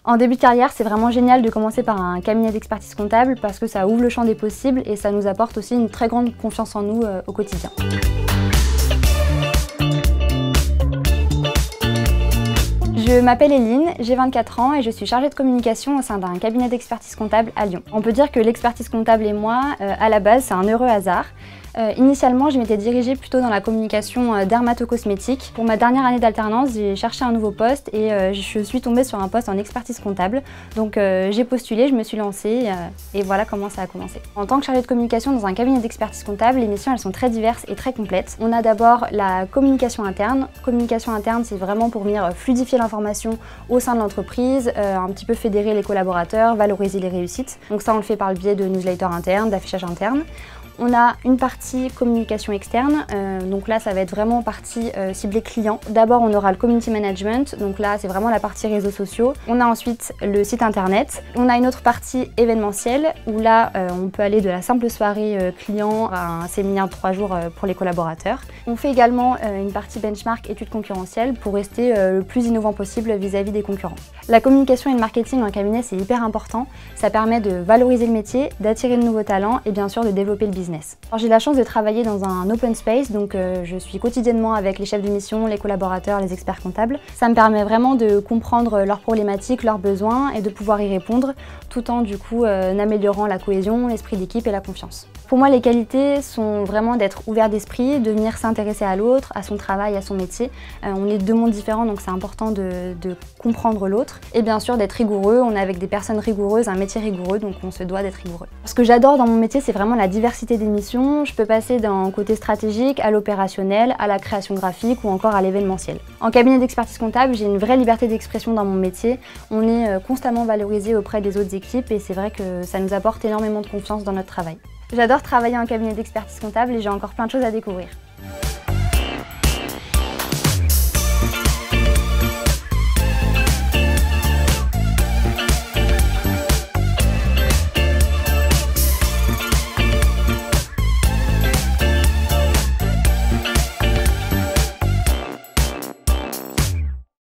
En début de carrière, c'est vraiment génial de commencer par un cabinet d'expertise comptable parce que ça ouvre le champ des possibles et ça nous apporte aussi une très grande confiance en nous au quotidien. Je m'appelle Eline, j'ai 24 ans et je suis chargée de communication au sein d'un cabinet d'expertise comptable à Lyon. On peut dire que l'expertise comptable et moi, à la base, c'est un heureux hasard. Initialement, je m'étais dirigée plutôt dans la communication dermato-cosmétique. Pour ma dernière année d'alternance, j'ai cherché un nouveau poste et je suis tombée sur un poste en expertise comptable. Donc j'ai postulé, je me suis lancée et voilà comment ça a commencé. En tant que chargée de communication dans un cabinet d'expertise comptable, les missions elles sont très diverses et très complètes. On a d'abord la communication interne. Communication interne, c'est vraiment pour venir fluidifier l'information au sein de l'entreprise, un petit peu fédérer les collaborateurs, valoriser les réussites. Donc ça, on le fait par le biais de newsletters internes, d'affichage interne. On a une partie communication externe, donc là ça va être vraiment partie ciblée client. D'abord on aura le community management, donc là c'est vraiment la partie réseaux sociaux. On a ensuite le site internet. On a une autre partie événementielle où là on peut aller de la simple soirée client à un séminaire de 3 jours pour les collaborateurs. On fait également une partie benchmark études concurrentielles pour rester le plus innovant possible vis-à-vis des concurrents. La communication et le marketing en cabinet c'est hyper important. Ça permet de valoriser le métier, d'attirer de nouveaux talents et bien sûr de développer le business. J'ai la chance de travailler dans un open space, donc je suis quotidiennement avec les chefs de mission, les collaborateurs, les experts comptables. Ça me permet vraiment de comprendre leurs problématiques, leurs besoins et de pouvoir y répondre, tout en du coup améliorant la cohésion, l'esprit d'équipe et la confiance. Pour moi, les qualités sont vraiment d'être ouvert d'esprit, de venir s'intéresser à l'autre, à son travail, à son métier. On est deux mondes différents, donc c'est important de comprendre l'autre. Et bien sûr d'être rigoureux, on est avec des personnes rigoureuses, un métier rigoureux, donc on se doit d'être rigoureux. Ce que j'adore dans mon métier, c'est vraiment la diversité des missions. Je peux passer d'un côté stratégique à l'opérationnel, à la création graphique ou encore à l'événementiel. En cabinet d'expertise comptable, j'ai une vraie liberté d'expression dans mon métier. On est constamment valorisé auprès des autres équipes et c'est vrai que ça nous apporte énormément de confiance dans notre travail. J'adore travailler en cabinet d'expertise comptable et j'ai encore plein de choses à découvrir.